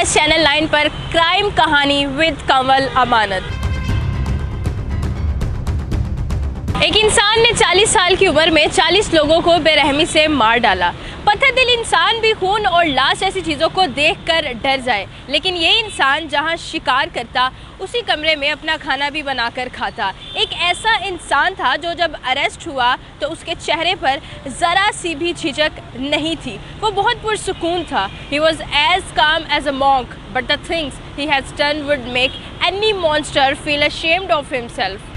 आवाज़ चैनल 9 पर क्राइम कहानी विद कंवल अमानत। एक इंसान ने 40 साल की उम्र में 40 लोगों को बेरहमी से मार डाला। पत्थर दिल इंसान भी खून और लाश ऐसी चीज़ों को देखकर डर जाए, लेकिन ये इंसान जहां शिकार करता उसी कमरे में अपना खाना भी बनाकर खाता। एक ऐसा इंसान था जो जब अरेस्ट हुआ तो उसके चेहरे पर ज़रा सी भी झिझक नहीं थी। वो बहुत पुरसुकून था। He was as calm as a monk, but the things he has done would make any monster feel ashamed of himself.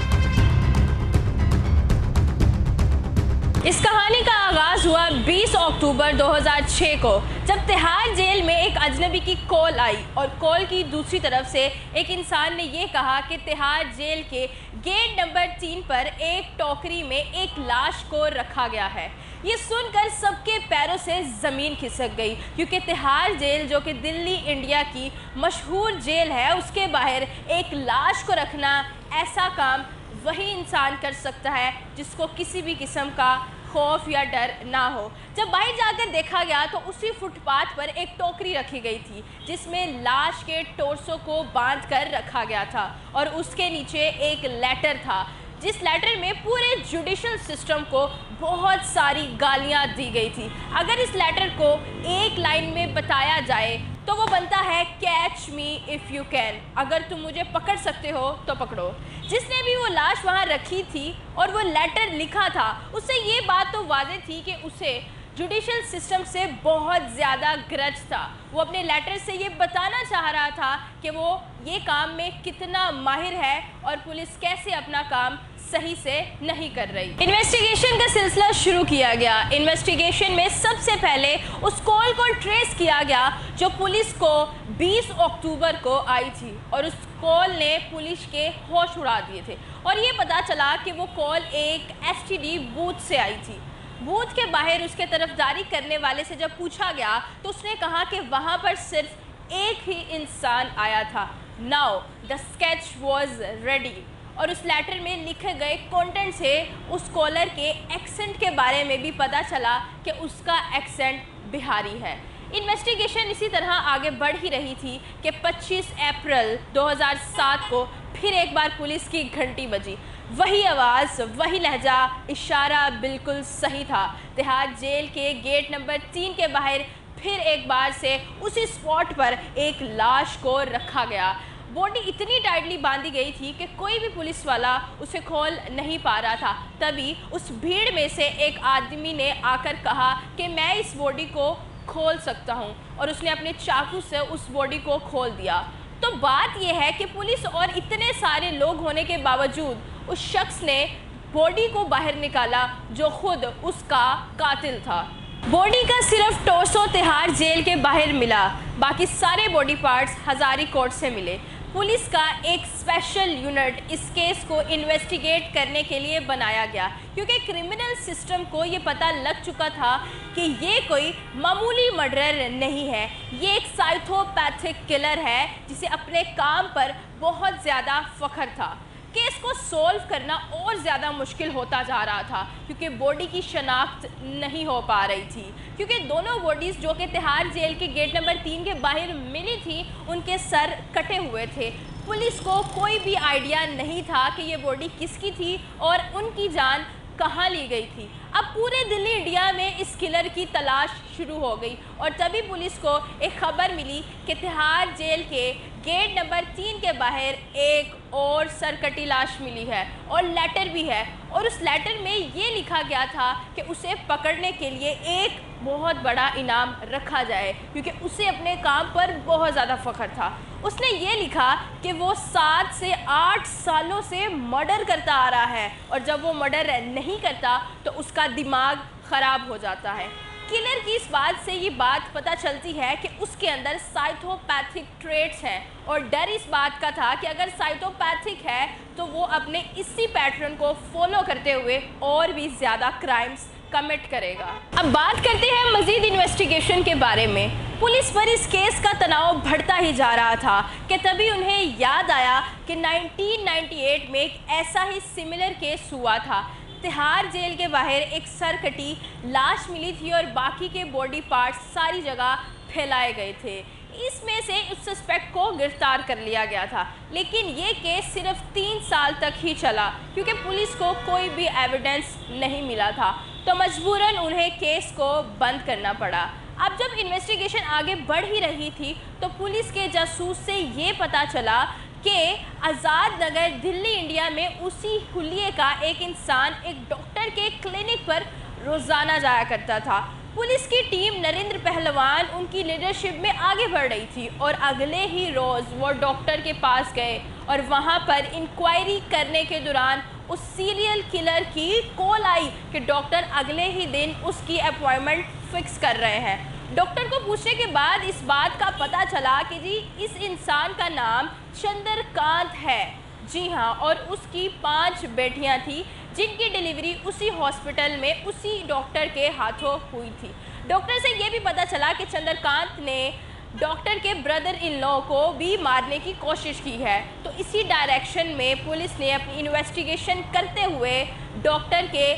इस कहानी का आगाज़ हुआ 20 अक्टूबर 2006 को, जब तिहाड़ जेल में एक अजनबी की कॉल आई और कॉल की दूसरी तरफ से एक इंसान ने ये कहा कि तिहाड़ जेल के गेट नंबर 3 पर एक टोकरी में एक लाश को रखा गया है। ये सुनकर सबके पैरों से ज़मीन खिसक गई, क्योंकि तिहाड़ जेल जो कि दिल्ली इंडिया की मशहूर जेल है, उसके बाहर एक लाश को रखना, ऐसा काम वही इंसान कर सकता है जिसको किसी भी किस्म का खौफ या डर ना हो। जब बाहर जाकर देखा गया तो उसी फुटपाथ पर एक टोकरी रखी गई थी जिसमें लाश के टोर्सो को बांध कर रखा गया था और उसके नीचे एक लेटर था, जिस लेटर में पूरे जुडिशल सिस्टम को बहुत सारी गालियां दी गई थी। अगर इस लेटर को एक लाइन में बताया जाए तो वो बनता है catch me if you can, अगर तुम मुझे पकड़ सकते हो तो पकड़ो। जिसने भी वो लाश वहाँ रखी थी और वो लेटर लिखा था, उससे ये बात तो वाज़ेह थी कि उसे जुडिशल सिस्टम से बहुत ज़्यादा ग्रज था। वो अपने लेटर से ये बताना चाह रहा था कि वो ये काम में कितना माहिर है और पुलिस कैसे अपना काम सही से नहीं कर रही। इन्वेस्टिगेशन का सिलसिला शुरू किया गया। इन्वेस्टिगेशन में सबसे पहले उस कॉल को ट्रेस किया गया जो पुलिस को 20 अक्टूबर को आई थी और उस कॉल ने पुलिस के होश उड़ा दिए थे और ये पता चला कि वो कॉल एक एसटीडी बूथ से आई थी। बूथ के बाहर उसके तरफदारी करने वाले से जब पूछा गया तो उसने कहा कि वहाँ पर सिर्फ एक ही इंसान आया था। Now the sketch was ready. और उस लेटर में लिखे गए कंटेंट से उस कॉलर के एक्सेंट के बारे में भी पता चला कि उसका एक्सेंट बिहारी है। इन्वेस्टिगेशन इसी तरह आगे बढ़ ही रही थी कि 25 अप्रैल 2007 को फिर एक बार पुलिस की घंटी बजी। वही आवाज़, वही लहजा, इशारा बिल्कुल सही था। तिहाड़ जेल के गेट नंबर 3 के बाहर फिर एक बार से उसी स्पॉट पर एक लाश को रखा गया। बॉडी इतनी टाइटली बांधी गई थी कि कोई भी पुलिस वाला उसे खोल नहीं पा रहा था। तभी उस भीड़ में से एक आदमी ने आकर कहा कि मैं इस बॉडी को खोल सकता हूं, और उसने अपने चाकू से उस बॉडी को खोल दिया। तो बात यह है कि पुलिस और इतने सारे लोग होने के बावजूद उस शख्स ने बॉडी को बाहर निकाला जो खुद उसका कातिल था। बॉडी का सिर्फ टोर्सो तिहाड़ जेल के बाहर मिला, बाकी सारे बॉडी पार्ट्स हज़ारी कोर्ट से मिले। पुलिस का एक स्पेशल यूनिट इस केस को इन्वेस्टिगेट करने के लिए बनाया गया, क्योंकि क्रिमिनल सिस्टम को ये पता लग चुका था कि ये कोई मामूली मर्डर नहीं है, ये एक साइकोपैथिक किलर है जिसे अपने काम पर बहुत ज़्यादा फ़ख्र था। केस को सॉल्व करना और ज़्यादा मुश्किल होता जा रहा था क्योंकि बॉडी की शनाख्त नहीं हो पा रही थी, क्योंकि दोनों बॉडीज़ जो कि तिहाड़ जेल के गेट नंबर 3 के बाहर मिली थी उनके सर कटे हुए थे। पुलिस को कोई भी आइडिया नहीं था कि ये बॉडी किसकी थी और उनकी जान कहाँ ली गई थी। अब पूरे दिल्ली इंडिया में इस किलर की तलाश शुरू हो गई और तभी पुलिस को एक खबर मिली कि तिहाड़ जेल के गेट नंबर 3 के बाहर एक और सरकटी लाश मिली है और लेटर भी है, और उस लेटर में ये लिखा गया था कि उसे पकड़ने के लिए एक बहुत बड़ा इनाम रखा जाए, क्योंकि उसे अपने काम पर बहुत ज़्यादा फ़ख्र था। उसने ये लिखा कि वो 7 से 8 सालों से मर्डर करता आ रहा है और जब वो मर्डर नहीं करता तो उसका दिमाग ख़राब हो जाता है। किलर की इस बात से ये बात पता चलती है कि उसके अंदर साइकोपैथिक ट्रेट्स हैं और डर इस बात का था कि अगर साइकोपैथिक है तो वो अपने इसी पैटर्न को फॉलो करते हुए और भी ज़्यादा क्राइम्स कमिट करेगा। अब बात करते हैं मज़ीद इन्वेस्टिगेशन के बारे में। पुलिस पर इस केस का तनाव बढ़ता ही जा रहा था कि तभी उन्हें याद आया कि 1998 में एक ऐसा ही सिमिलर केस हुआ था। तिहाड़ जेल के बाहर एक सरकटी लाश मिली थी और बाकी के बॉडी पार्ट्स सारी जगह फैलाए गए थे। اس میں سے اس سسپیکٹ کو گرفتار کر لیا گیا تھا، لیکن یہ کیس صرف 3 سال تک ہی چلا کیونکہ پولیس کو کوئی بھی ایویڈنس نہیں ملا تھا، تو مجبوراً انہیں کیس کو بند کرنا پڑا۔ اب جب انویسٹیگیشن آگے بڑھ ہی رہی تھی تو پولیس کے جاسوس سے یہ پتا چلا کہ آزاد نگر دلی انڈیا میں اسی حلیے کا ایک انسان ایک ڈاکٹر کے کلینک پر روزانہ جایا کرتا تھا۔ پولیس کی ٹیم نریندر پہلوان ان کی لیڈرشپ میں آگے بڑھ رہی تھی اور اگلے ہی روز وہ ڈاکٹر کے پاس گئے اور وہاں پر انکوائری کرنے کے دوران اس سیریل کلر کی کال آئی کہ ڈاکٹر اگلے ہی دن اس کی اپوائنٹمنٹ فکس کر رہے ہیں۔ ڈاکٹر کو پوچھنے کے بعد اس بات کا پتہ چلا کہ جی اس انسان کا نام چندر کانت ہے، جی ہاں، اور اس کی 5 بیٹیاں تھیں جن کی ڈیلیوری اسی ہاسپٹل میں اسی ڈاکٹر کے ہاتھوں ہوئی تھی۔ ڈاکٹر سے یہ بھی پتہ چلا کہ چندر کانت نے ڈاکٹر کے بردر ان لا کو بھی مارنے کی کوشش کی ہے، تو اسی ڈائریکشن میں پولیس نے اپنی انویسٹیگیشن کرتے ہوئے ڈاکٹر کے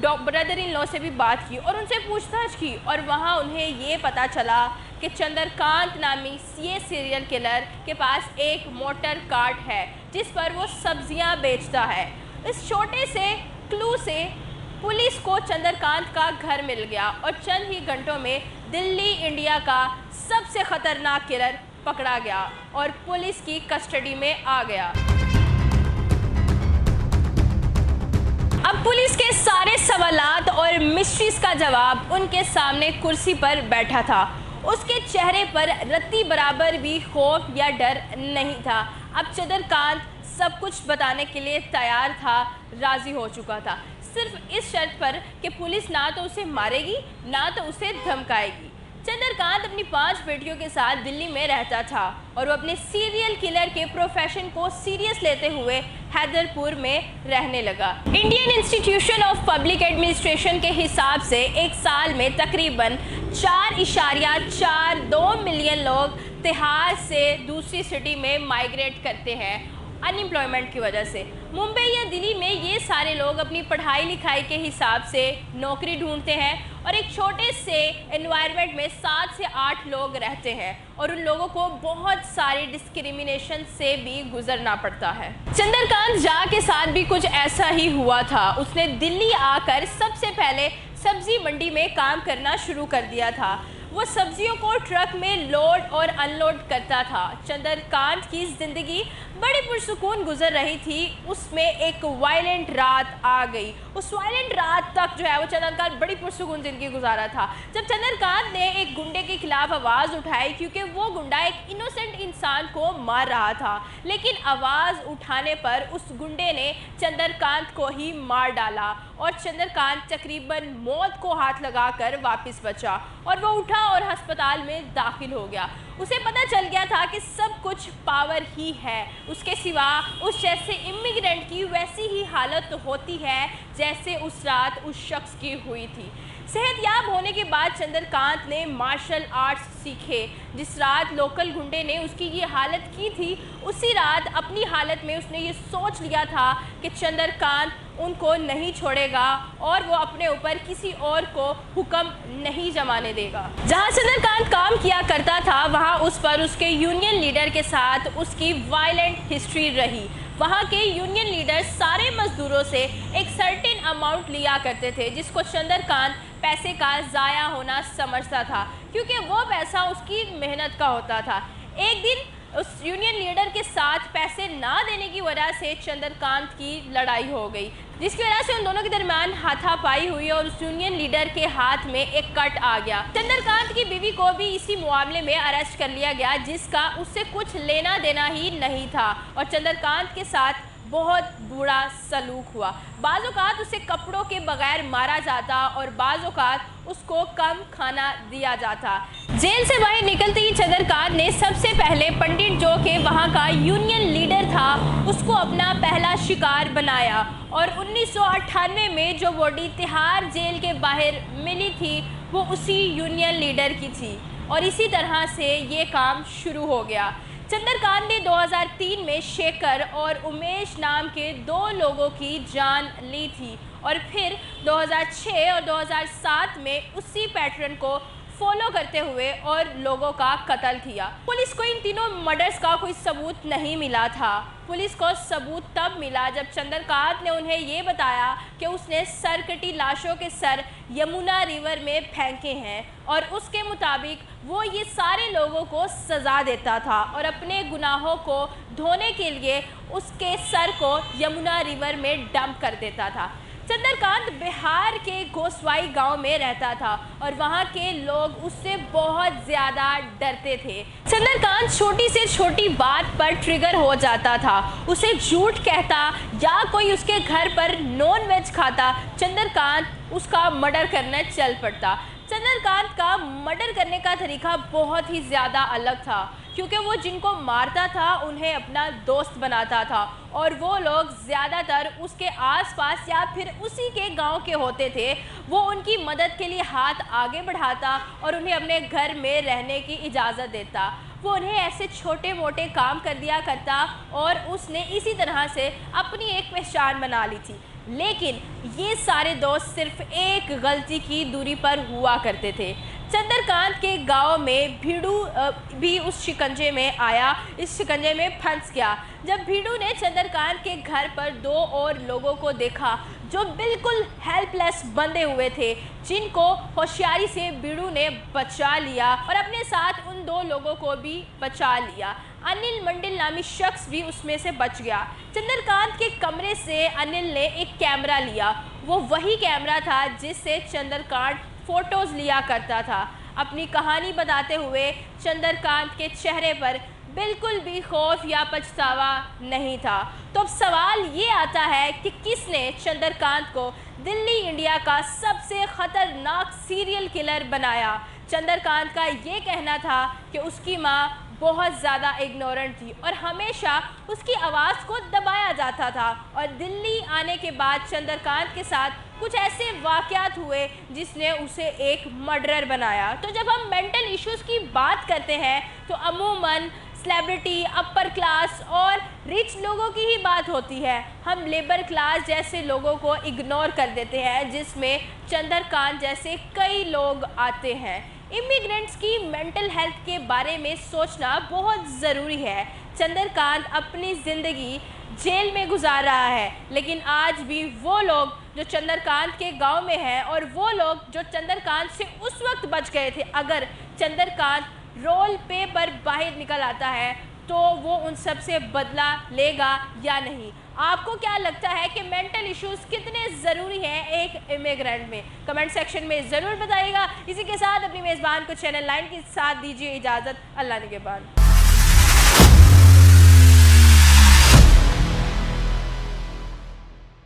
بردر ان لا سے بھی بات کی اور ان سے پوچھ تاچھ کی، اور وہاں انہیں یہ پتہ چلا کہ چندر کانت نامی یہ سیریل کلر کے پاس ایک موٹر کارٹ ہے جس پر وہ سبزیاں بیچتا ہے۔ اس چھوٹے سے کلو سے پولیس کو چندر کانت کا گھر مل گیا اور چند ہی گھنٹوں میں دلی انڈیا کا سب سے خطرناک کلر پکڑا گیا اور پولیس کی کسٹڈی میں آ گیا۔ اب پولیس کے سارے سوالات اور مسٹریز کا جواب ان کے سامنے کرسی پر بیٹھا تھا۔ اس کے چہرے پر رتی برابر بھی خوف یا ڈر نہیں تھا۔ اب چندر کانت سب کچھ بتانے کے لیے تیار تھا، راضی ہو چکا تھا، صرف اس شرط پر کہ پولیس نہ تو اسے مارے گی نہ تو اسے دھمکائے گی۔ چندر کانت اپنی 5 بیٹیوں کے ساتھ دلی میں رہتا تھا اور وہ اپنے سیریل کلر کے پروفیشن کو سیریس لیتے ہوئے حیدر پور میں رہنے لگا۔ Indian institution of public administration کے حساب سے ایک سال میں تقریباً 4.42 ملین لوگ تہاڑ سے دوسری سٹی میں مائیگریٹ کرتے ہیں ان ایمپلائمنٹ کی وجہ سے۔ ممبئی یا دلی میں یہ سارے لوگ اپنی پڑھائی لکھائی کے حساب سے نوکری ڈھونڈتے ہیں اور ایک چھوٹے سے انوائرمنٹ میں 7 سے 8 لوگ رہتے ہیں اور ان لوگوں کو بہت ساری ڈسکریمنیشن سے بھی گزرنا پڑتا ہے۔ چندر کانت جا کے ساتھ بھی کچھ ایسا ہی ہوا تھا۔ اس نے دلی آ کر سب سے پہلے سبزی منڈی میں کام کرنا شروع کر دیا تھا۔ وہ سبزیوں کو ٹرک میں لوڈ اور ان لوڈ کرتا تھا۔ چندر کانت کی زندگی بڑی پرسکون گزر رہی تھی، اس میں ایک وائلنٹ رات آ گئی۔ اس وائلنٹ رات تک جو ہے وہ چندر کانت بڑی پرسکون زندگی گزارا تھا جب چندر کانت نے ایک گنڈے کے خلاف آواز اٹھائی کیونکہ وہ گنڈا ایک انوسنٹ انسان کو مار رہا تھا، لیکن آواز اٹھانے پر اس گنڈے نے چندر کانت کو ہی مار ڈالا اور چندر کانت تقریباً موت کو ہاتھ لگا کر واپس بچا اور وہ اٹھا اور ہسپتال میں داخل ہو گیا۔ اسے پتہ چل گیا تھا کہ سب کچھ پاور ہی ہے، اس کے سوا اس جیسے امیگرینٹ کی ویسی ہی حالت ہوتی ہے جیسے اس رات اس شخص کی ہوئی تھی۔ صحت یاب ہونے کے بعد چندر کانت نے مارشل آرٹس سیکھے۔ جس رات لوکل گنڈے نے اس کی یہ حالت کی تھی، اسی رات اپنی حالت میں اس نے یہ سوچ لیا تھا کہ چندر کانت ان کو نہیں چھوڑے گا اور وہ اپنے اوپر کسی اور کو حکم نہیں جمانے دے گا۔ جہاں چندر کانت کام کیا کرتا تھا وہاں اس پر اس کے یونین لیڈر کے ساتھ اس کی وائلنٹ ہسٹری رہی۔ وہاں کے یونین لیڈر سارے مزدوروں سے ایک سرٹن اماؤنٹ لیا کرتے تھے جس کو چندر کانت پیسے کا ضائع ہونا سمجھتا تھا کیونکہ وہ پیسہ اس کی محنت کا ہوتا تھا۔ ایک دن اس یونین لیڈر کے ساتھ پیسے نہ دینے کی وجہ سے چندر کانت کی لڑائی ہو گئی، جس کی وجہ سے ان دونوں کے درمیان ہاتھا پائی ہوئی اور اس یونین لیڈر کے ہاتھ میں ایک کٹ آ گیا۔ چندر کانت کی بیوی کو بھی اسی معاملے میں اریسٹ کر لیا گیا جس کا اس سے کچھ لینا دینا ہی نہیں تھا اور چندر کانت کے ساتھ بہت برا سلوک ہوا۔ بعض اوقات اسے کپڑوں کے بغیر مارا جاتا اور بعض اوقات اس کو کم کھانا دیا جاتا۔ جیل سے باہر نکلتے ہی چندر کانت نے سب سے پہلے پنڈت جو کہ وہاں کا یونین لیڈر تھا اس کو اپنا پہلا شکار بنایا اور 1998 میں جو باڈی تہاڑ جیل کے باہر ملی تھی وہ اسی یونین لیڈر کی تھی اور اسی طرح سے یہ کام شروع ہو گیا۔ چندر کانت نے 2003 میں شیکھر اور امیش نام کے 2 لوگوں کی جان لی تھی اور پھر 2006 اور 2007 میں اسی پیٹرن کو फॉलो करते हुए और लोगों का कत्ल किया। पुलिस को इन तीनों मर्डर्स का कोई सबूत नहीं मिला था। पुलिस को सबूत तब मिला जब चंद्रकांत ने उन्हें ये बताया कि उसने सर कटी लाशों के सर यमुना रिवर में फेंके हैं और उसके मुताबिक वो ये सारे लोगों को सज़ा देता था और अपने गुनाहों को धोने के लिए उसके सर को यमुना रिवर में डंप कर देता था। चंद्रकांत बिहार के गोसवाई गांव में रहता था और वहां के लोग उससे बहुत ज़्यादा डरते थे। चंद्रकांत छोटी से छोटी बात पर ट्रिगर हो जाता था। उसे झूठ कहता या कोई उसके घर पर नॉन वेज खाता, चंद्रकांत उसका मर्डर करने चल पड़ता। चंद्रकांत का मर्डर करने का तरीका बहुत ही ज़्यादा अलग था, क्योंकि वो जिनको मारता था उन्हें अपना दोस्त बनाता था और वो लोग ज़्यादातर उसके आसपास या फिर उसी के गांव के होते थे। वो उनकी मदद के लिए हाथ आगे बढ़ाता और उन्हें अपने घर में रहने की इजाज़त देता। वो उन्हें ऐसे छोटे मोटे काम कर दिया करता और उसने इसी तरह से अपनी एक पहचान बना ली थी। लेकिन ये सारे दोस्त सिर्फ एक गलती की दूरी पर हुआ करते थे। चंद्रकांत के गांव में भीड़ू भी उस शिकंजे में आया, इस शिकंजे में फंस गया। जब भीड़ू ने चंद्रकांत के घर पर दो और लोगों को देखा जो बिल्कुल हेल्पलेस बंधे हुए थे, जिनको होशियारी से भीड़ू ने बचा लिया और अपने साथ उन दो लोगों को भी बचा लिया। अनिल मंडल नामी शख्स भी उसमें से बच गया। चंद्रकांत के कमरे से अनिल ने एक कैमरा लिया। वो वही कैमरा था जिससे चंद्रकांत फ़ोटोज़ लिया करता था। अपनी कहानी बताते हुए चंद्रकांत के चेहरे पर बिल्कुल भी खौफ या पछतावा नहीं था। तो अब सवाल ये आता है कि किसने चंद्रकांत को दिल्ली इंडिया का सबसे ख़तरनाक सीरियल किलर बनाया। चंद्रकांत का ये कहना था कि उसकी माँ बहुत ज़्यादा इग्नोरेंट थी और हमेशा उसकी आवाज़ को दबाया जाता था और दिल्ली आने के बाद चंद्रकांत के साथ कुछ ऐसे वाक़यात हुए जिसने उसे एक मर्डरर बनाया। तो जब हम मेंटल इश्यूज़ की बात करते हैं तो अमूमन सेलिब्रिटी, अपर क्लास और रिच लोगों की ही बात होती है। हम लेबर क्लास जैसे लोगों को इग्नोर कर देते हैं, जिसमें चंद्रकांत जैसे कई लोग आते हैं। इमिग्रेंट्स की मेंटल हेल्थ के बारे में सोचना बहुत ज़रूरी है। चंद्रकांत अपनी ज़िंदगी जेल में गुजार रहा है, लेकिन आज भी वो लोग जो चंद्रकांत के गांव में हैं और वो लोग जो चंद्रकांत से उस वक्त बच गए थे, अगर चंद्रकांत रोल पे पर बाहर निकल आता है तो वो उन सब से बदला लेगा या नहीं। आपको क्या लगता है कि मेंटल इश्यूज़ कितने ज़रूरी हैं एक इमिग्रेंट में? कमेंट सेक्शन में ज़रूर बताइएगा। इसी के साथ अपनी मेज़बान को चैनल 9 के साथ दीजिए इजाज़त। अल्लाह निगहबान।